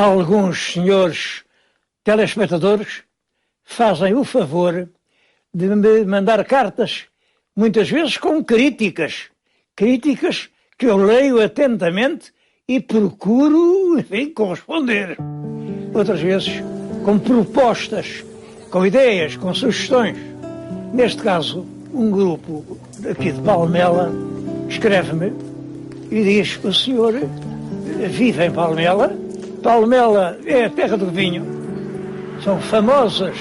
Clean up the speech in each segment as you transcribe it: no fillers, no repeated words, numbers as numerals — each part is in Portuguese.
alguns senhores telespectadores fazem o favor de me mandar cartas, muitas vezes com críticas que eu leio atentamente e procuro, enfim, corresponder. Outras vezes com propostas, com ideias, com sugestões. Neste caso, um grupo aqui de Palmela escreve-me e diz: o senhor vive em Palmela. Palmela é a terra do vinho. São famosas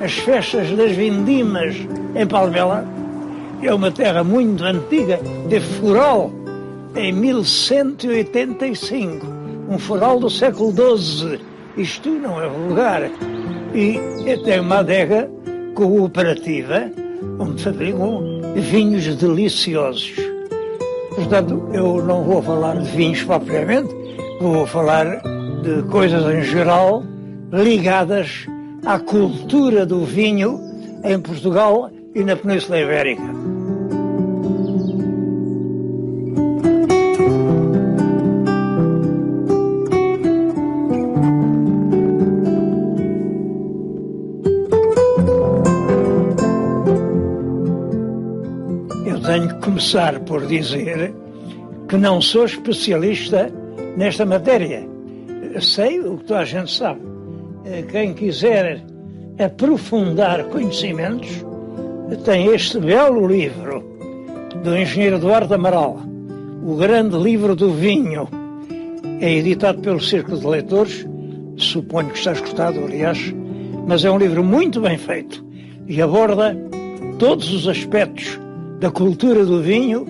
as festas das vindimas em Palmela. É uma terra muito antiga, de foral em 1185. Um foral do século XII. Isto não é vulgar. E tem uma adega cooperativa onde fabricam vinhos deliciosos. Portanto, eu não vou falar de vinhos propriamente, vou falar de coisas em geral ligadas à cultura do vinho em Portugal e na Península Ibérica. Tenho que começar por dizer que não sou especialista nesta matéria. Sei o que toda a gente sabe. Quem quiser aprofundar conhecimentos tem este belo livro do engenheiro Eduardo Amaral, O Grande Livro do Vinho. É editado pelo Círculo de Leitores, suponho que está escutado, aliás, mas é um livro muito bem feito e aborda todos os aspectos da cultura do vinho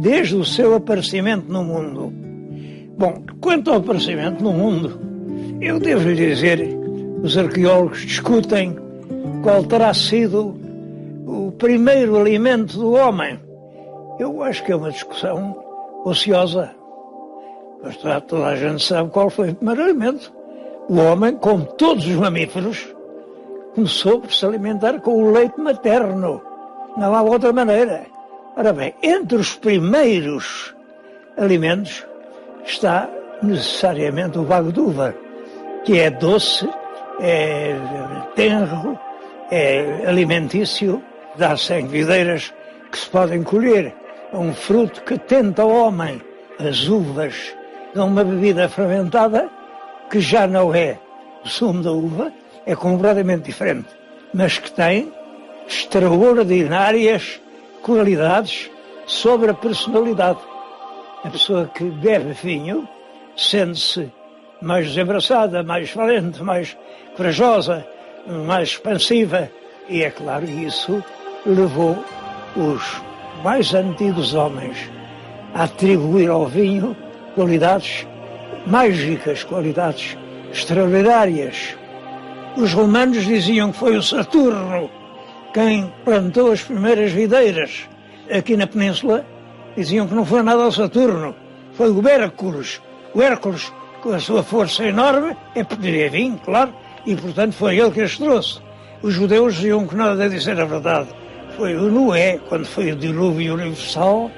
desde o seu aparecimento no mundo. Bom, quanto ao aparecimento no mundo, eu devo lhe dizer, os arqueólogos discutem qual terá sido o primeiro alimento do homem. Eu acho que é uma discussão ociosa. Mas toda a gente sabe qual foi o primeiro alimento. O homem, como todos os mamíferos, começou por se alimentar com o leite materno. Não há outra maneira. Ora bem, entre os primeiros alimentos está necessariamente o bago de uva, que é doce, é tenro, é alimentício, dá 100 videiras que se podem colher. É um fruto que tenta ao homem. As uvas dão uma bebida fermentada que já não é o sumo da uva, é completamente diferente, mas que tem extraordinárias qualidades sobre a personalidade. A pessoa que bebe vinho sente-se mais desembaraçada, mais valente, mais corajosa, mais expansiva. E é claro que isso levou os mais antigos homens a atribuir ao vinho qualidades mágicas, qualidades extraordinárias. Os romanos diziam que foi o Saturno quem plantou as primeiras videiras. Aqui na península diziam que não foi nada ao Saturno, foi o Hércules. O Hércules, com a sua força enorme, poderia vinho, claro, e portanto foi ele que as trouxe. Os judeus diziam que nada disso era verdade. Foi o Noé, quando foi o dilúvio universal,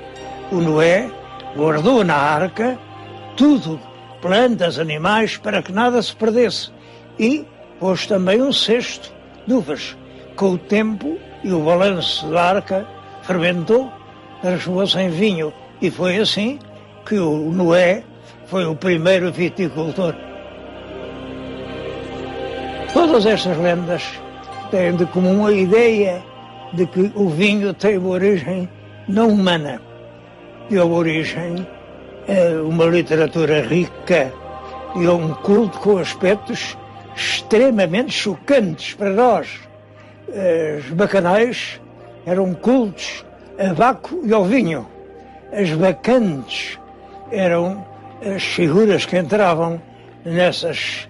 o Noé guardou na arca tudo, plantas, animais, para que nada se perdesse. E pôs também um cesto de uvas. Com o tempo e o balanço da arca fermentou, transformou-se em vinho. E foi assim que o Noé foi o primeiro viticultor. Todas estas lendas têm de comum a ideia de que o vinho tem uma origem não humana. E a origem é uma literatura rica e um culto com aspectos extremamente chocantes para nós. Os bacanais eram cultos a Baco e ao vinho. As bacantes eram as figuras que entravam nessas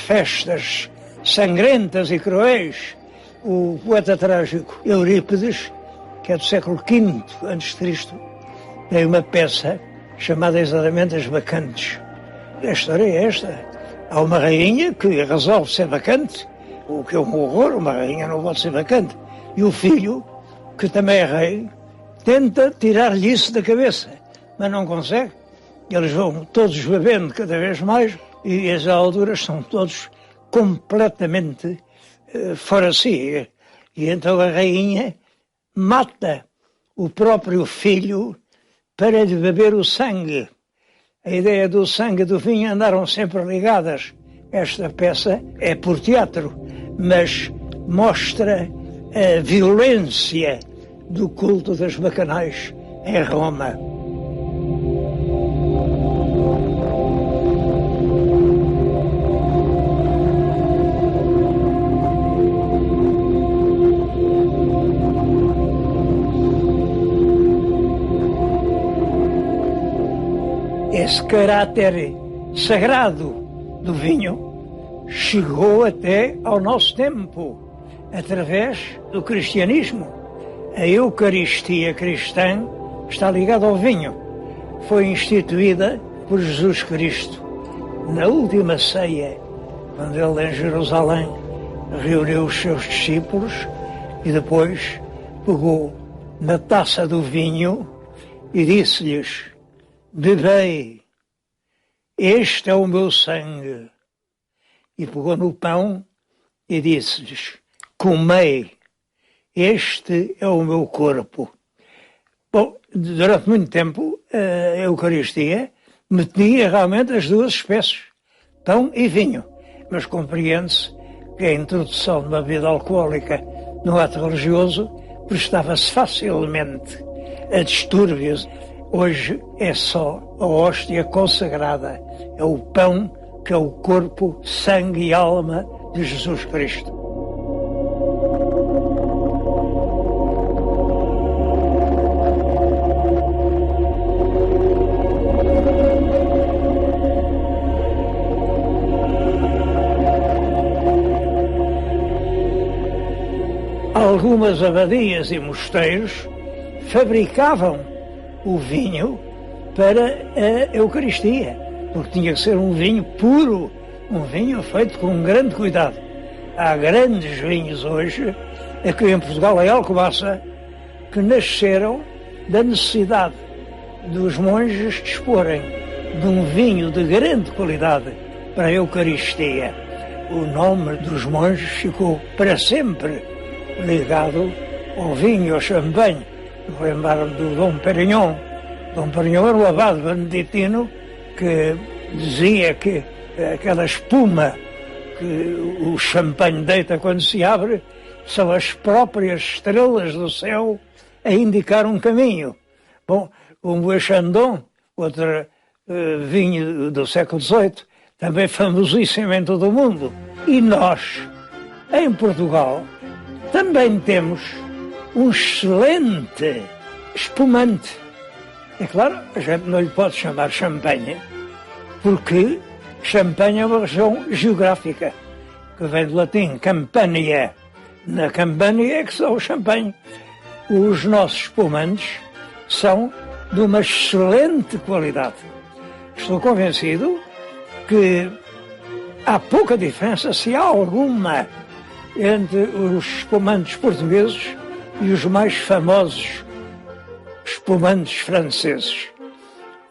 festas sangrentas e cruéis. O poeta trágico Eurípides, que é do século V a.C., tem uma peça chamada exatamente As Bacantes. A história é esta. Há uma rainha que resolve ser bacante, o que é um horror, uma rainha não pode ser bacante. E o filho, que também é rei, tenta tirar-lhe isso da cabeça, mas não consegue. Eles vão todos bebendo cada vez mais, e as alturas são todos completamente fora de si. E então a rainha mata o próprio filho para lhe beber o sangue. A ideia do sangue e do vinho andaram sempre ligadas. Esta peça é por teatro, mas mostra a violência do culto das bacanais em Roma. Esse caráter sagrado do vinho chegou até ao nosso tempo, através do cristianismo. A Eucaristia cristã está ligada ao vinho. Foi instituída por Jesus Cristo. Na última ceia, quando ele em Jerusalém reuniu os seus discípulos e depois pegou na taça do vinho e disse-lhes: bebei, este é o meu sangue. E pegou no pão e disse-lhes: comei, este é o meu corpo. Bom, durante muito tempo a Eucaristia metia realmente as duas espécies, pão e vinho. Mas compreende-se que a introdução de uma bebida alcoólica no ato religioso prestava-se facilmente a distúrbios. Hoje é só a hóstia consagrada, é o pão que é o corpo, sangue e alma de Jesus Cristo. Algumas abadias e mosteiros fabricavam o vinho para a Eucaristia, porque tinha que ser um vinho puro, um vinho feito com grande cuidado. Há grandes vinhos hoje, aqui em Portugal, em Alcobaça, que nasceram da necessidade dos monges disporem de um vinho de grande qualidade para a Eucaristia. O nome dos monges ficou para sempre ligado ao vinho, ao champanhe. Lembraram do Dom Perignon. Dom Perignon era o abade beneditino que dizia que aquela espuma que o champanhe deita quando se abre são as próprias estrelas do céu a indicar um caminho. Bom, o Moët-Chandon, outro vinho do século XVIII, também famosíssimo em todo o mundo. E nós, em Portugal, também temos um excelente espumante. É claro, a gente não lhe pode chamar champanhe, porque Champanhe é uma região geográfica, que vem do latim Campania. Na Campania é que são o champanhe. Os nossos espumantes são de uma excelente qualidade. Estou convencido que há pouca diferença, se há alguma, entre os espumantes portugueses e os mais famosos espumantes franceses.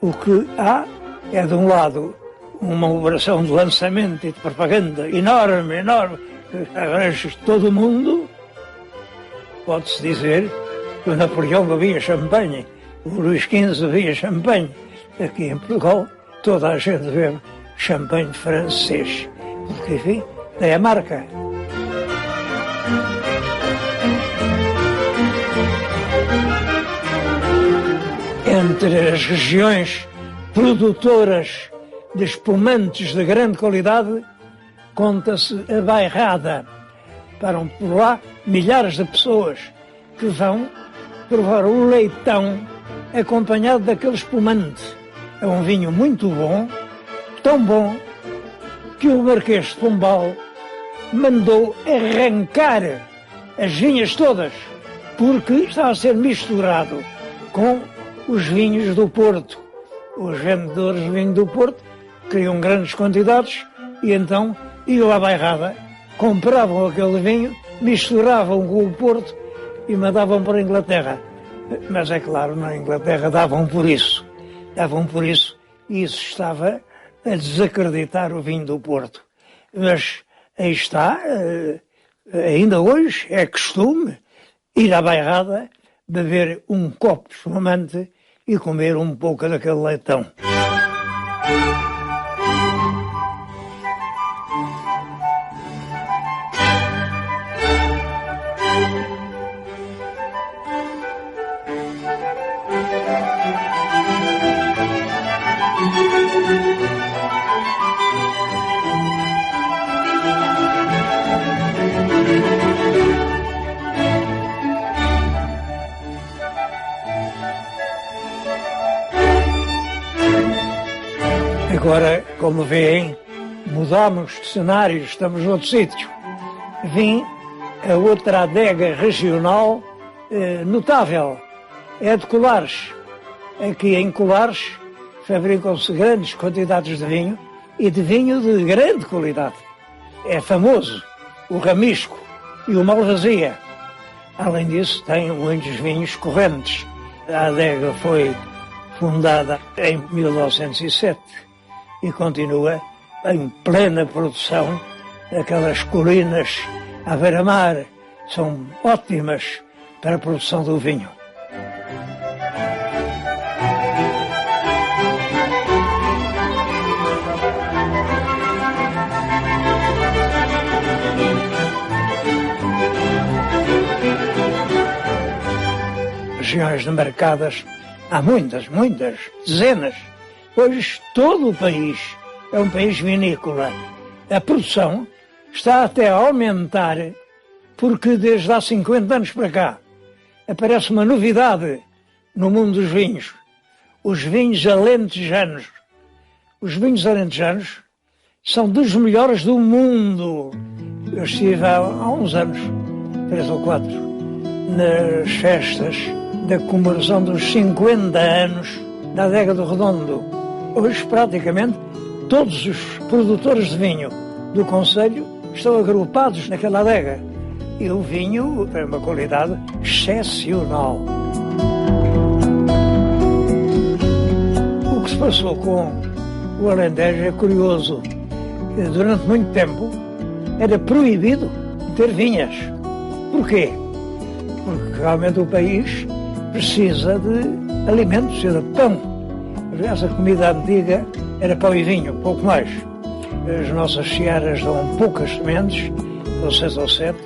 O que há é, de um lado, uma operação de lançamento e de propaganda enorme, que abrange todo o mundo. Pode-se dizer que o Napoleão bebia champanhe, o Luís XV bebia champanhe. Aqui em Portugal, toda a gente bebe champanhe francês, porque, enfim, é a marca. Entre as regiões produtoras de espumantes de grande qualidade, conta-se a Bairrada. Param por lá milhares de pessoas que vão provar o leitão acompanhado daquele espumante. É um vinho muito bom, tão bom, que o Marquês de Pombal mandou arrancar as vinhas todas, porque estava a ser misturado com os vinhos do Porto. Os vendedores de vinho do Porto queriam grandes quantidades e então iam à Bairrada, compravam aquele vinho, misturavam com o Porto e mandavam para a Inglaterra. Mas é claro, na Inglaterra davam por isso e isso estava a desacreditar o vinho do Porto. Mas aí está, ainda hoje é costume ir à bairrada, beber um copo espumante e comer um pouco daquele leitão. Agora, como veem, mudamos de cenário, estamos noutro sítio. Vim a outra adega regional notável, é de Colares. Aqui em Colares fabricam-se grandes quantidades de vinho e de vinho de grande qualidade. É famoso o Ramisco e o Malvasia. Além disso, tem muitos vinhos correntes. A adega foi fundada em 1907 e continua em plena produção. Aquelas colinas à beira-mar são ótimas para a produção do vinho. Regiões demarcadas, há muitas, dezenas. Hoje todo o país é um país vinícola. A produção está até a aumentar porque desde há 50 anos para cá aparece uma novidade no mundo dos vinhos. Os vinhos alentejanos. Os vinhos alentejanos são dos melhores do mundo. Eu estive há uns anos, 3 ou 4, nas festas da comemoração dos 50 anos da adega do Redondo. Hoje, praticamente, todos os produtores de vinho do concelho estão agrupados naquela adega. E o vinho tem uma qualidade excepcional. O que se passou com o Alentejo é curioso. Durante muito tempo era proibido ter vinhas. Porquê? Porque realmente o país precisa de alimentos, precisa de pão. Aliás, a comida antiga era pão e vinho, pouco mais. As nossas searas dão poucas sementes, ou 6 ou 7,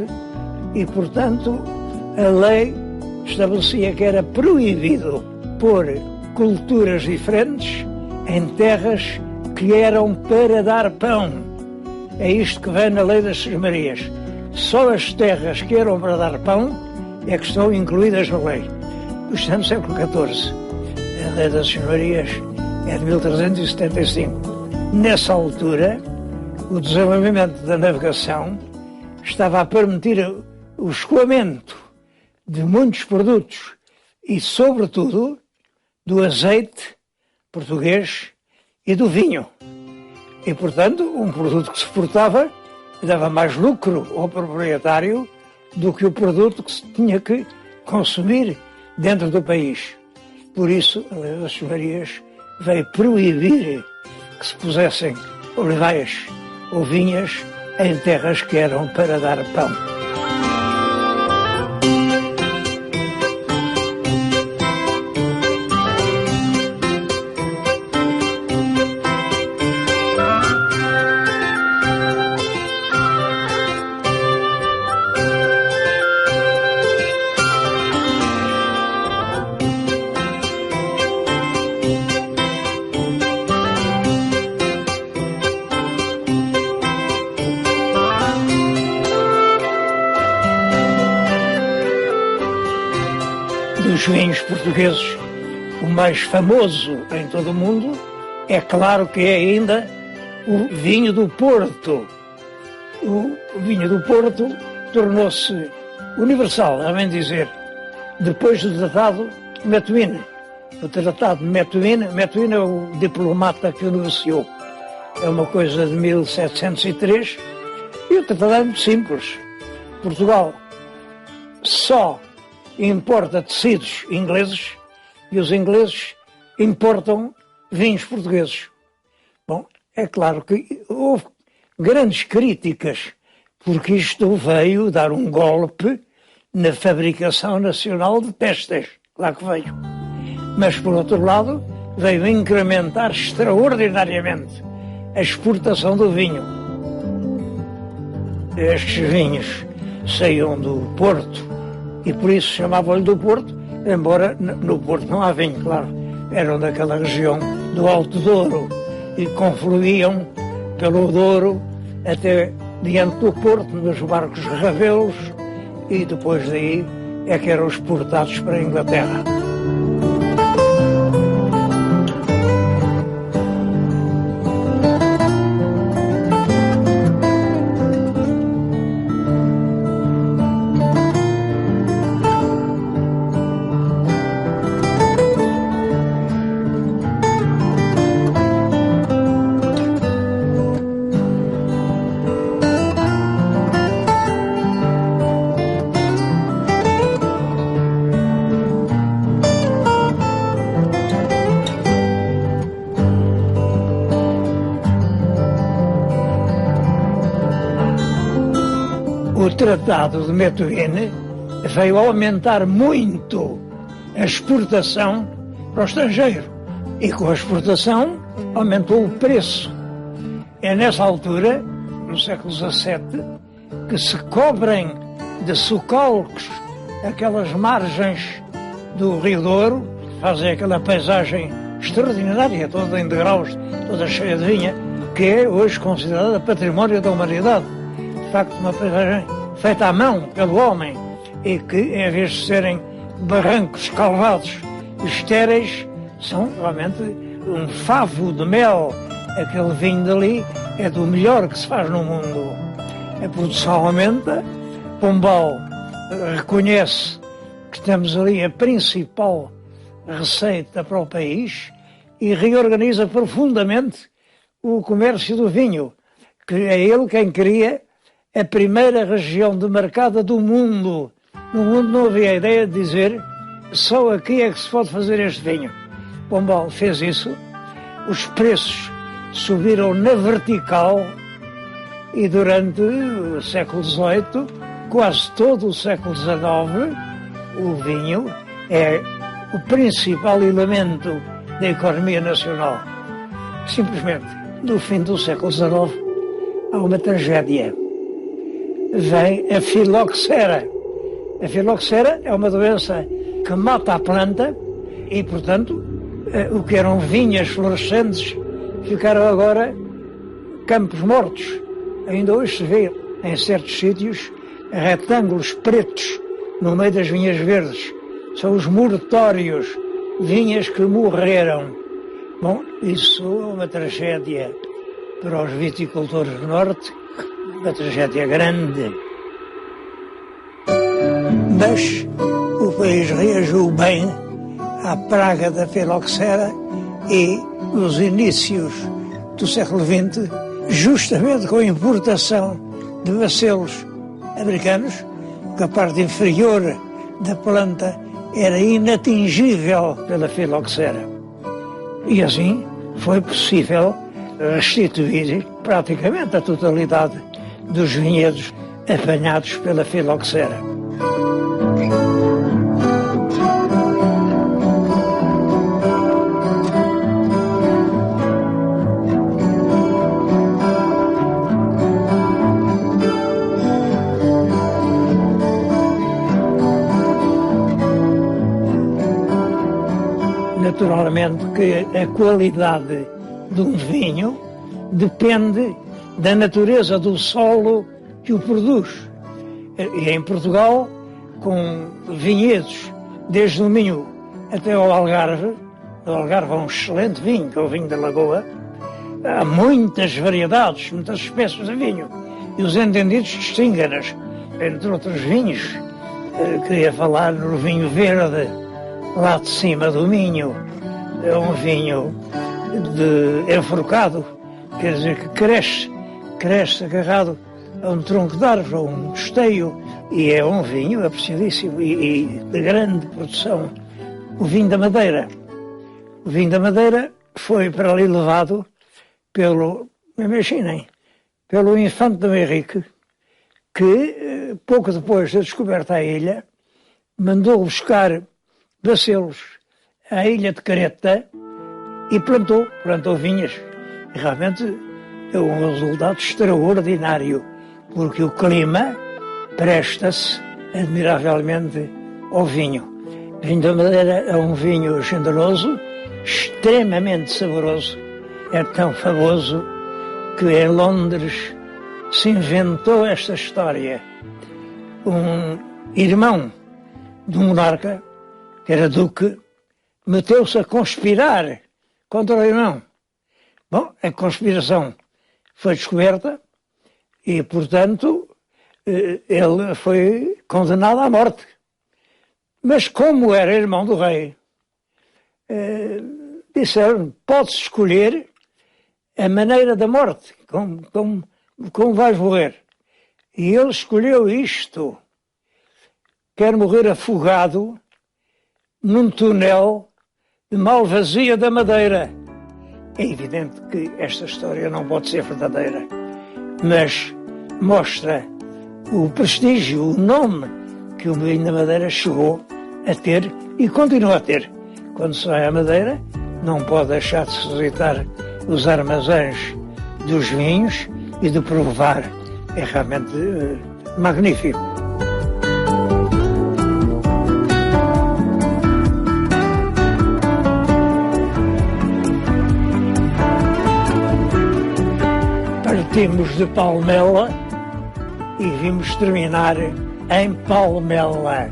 e, portanto, a lei estabelecia que era proibido pôr culturas diferentes em terras que eram para dar pão. É isto que vem na lei das sesmarias. Só as terras que eram para dar pão é que estão incluídas na lei. Isto é no século XIV. A lei das sesmarias é de 1375. Nessa altura, o desenvolvimento da navegação estava a permitir o escoamento de muitos produtos e, sobretudo, do azeite português e do vinho. E, portanto, um produto que se exportava dava mais lucro ao proprietário do que o produto que se tinha que consumir dentro do país. Por isso, a lei das sesmarias veio proibir que se pusessem olivais ou vinhas em terras que eram para dar pão. Dos vinhos portugueses, o mais famoso em todo o mundo, é claro que é ainda o vinho do Porto. O vinho do Porto tornou-se universal, a bem dizer, depois do Tratado de Methuen. O Tratado de Methuen é o diplomata que o negociou. É uma coisa de 1703 e o tratado é muito simples. Portugal só importa tecidos ingleses e os ingleses importam vinhos portugueses. Bom, É claro que houve grandes críticas, porque isto veio dar um golpe na fabricação nacional de têxteis, claro que veio. Mas, por outro lado, veio incrementar extraordinariamente a exportação do vinho. Estes vinhos saíam do Porto e por isso chamavam-lhe do Porto, embora no Porto não há vinho, claro. Eram daquela região do Alto Douro e confluíam pelo Douro até diante do Porto, nos barcos ravelos, e depois daí é que eram exportados para a Inglaterra. O Tratado de Methuen veio aumentar muito a exportação para o estrangeiro e com a exportação aumentou o preço. É nessa altura, no século XVII, que se cobrem de socalcos aquelas margens do Rio Douro, fazem aquela paisagem extraordinária, toda em degraus, toda cheia de vinha, que é hoje considerada património da humanidade. De facto, uma paisagem feita à mão pelo homem e que, em vez de serem barrancos calvados estéreis, são realmente um favo de mel. Aquele vinho dali é do melhor que se faz no mundo. A produção aumenta, Pombal reconhece que temos ali a principal receita para o país e reorganiza profundamente o comércio do vinho, que é ele quem cria a primeira região demarcada do mundo. No mundo não havia a ideia de dizer só aqui é que se pode fazer este vinho. Pombal fez isso, os preços subiram na vertical e durante o século XVIII, quase todo o século XIX, o vinho é o principal elemento da economia nacional. Simplesmente, no fim do século XIX, há uma tragédia. Vem a filoxera. A filoxera é uma doença que mata a planta e, portanto, o que eram vinhas florescentes ficaram agora campos mortos. Ainda hoje se vê, em certos sítios, retângulos pretos no meio das vinhas verdes. São os moratórios, vinhas que morreram. Bom, isso é uma tragédia para os viticultores do Norte, uma tragédia grande. Mas o país reagiu bem à praga da filoxera e, nos inícios do século XX, justamente com a importação de bacelos americanos, que a parte inferior da planta era inatingível pela filoxera. E assim foi possível restituir praticamente a totalidade dos vinhedos apanhados pela filoxera. Naturalmente que a qualidade de um vinho depende da natureza do solo que o produz. E em Portugal, com vinhedos desde o Minho até ao Algarve, o Algarve é um excelente vinho, que é o vinho da Lagoa, há muitas variedades, muitas espécies de vinho, e os entendidos distinguem-nas. Entre outros vinhos, queria falar no vinho verde, lá de cima do Minho. É um vinho enforcado, quer dizer que cresce agarrado a um tronco de árvore, a um esteio, e é um vinho apreciadíssimo e de grande produção. O vinho da Madeira. O vinho da Madeira foi para ali levado pelo imaginem, pelo infante Dom Henrique, que pouco depois da descoberta da ilha, mandou buscar bacelos à ilha de Creta e plantou vinhas. E realmente é um resultado extraordinário, porque o clima presta-se admiravelmente ao vinho. O vinho da Madeira é um vinho generoso, extremamente saboroso. É tão famoso que em Londres se inventou esta história. Um irmão de um monarca, que era duque, meteu-se a conspirar contra o irmão. Bom, a conspiração foi descoberta e, portanto, ele foi condenado à morte. Mas como era irmão do rei, disseram, pode-se escolher a maneira da morte, como vais morrer. E ele escolheu isto. Quer morrer afogado num túnel de Malvasia da Madeira. É evidente que esta história não pode ser verdadeira, mas mostra o prestígio, o nome que o vinho da Madeira chegou a ter e continua a ter. Quando se vai à Madeira, não pode deixar de se visitar os armazéns dos vinhos e de provar. É realmente magnífico. Partimos de Palmela e vimos terminar em Palmela.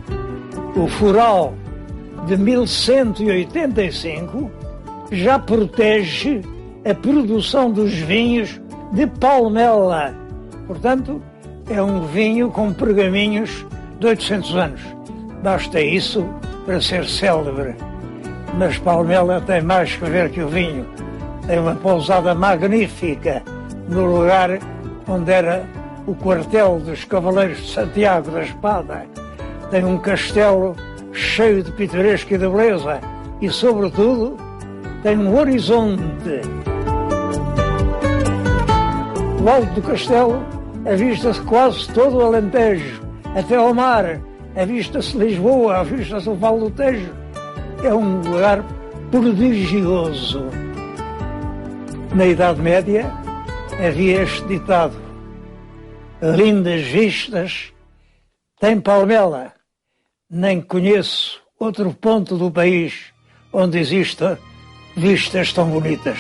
O Foral de 1185 já protege a produção dos vinhos de Palmela. Portanto, é um vinho com pergaminhos de 800 anos. Basta isso para ser célebre. Mas Palmela tem mais que ver que o vinho. Tem uma pousada magnífica no lugar onde era o quartel dos Cavaleiros de Santiago da Espada. Tem um castelo cheio de pitoresco e de beleza e, sobretudo, tem um horizonte. Do alto do castelo avista-se quase todo o Alentejo, até ao mar, avista-se Lisboa, avista-se o Vale do Tejo. É um lugar prodigioso. Na Idade Média havia este ditado: lindas vistas tem Palmela, nem conheço outro ponto do país onde exista vistas tão bonitas.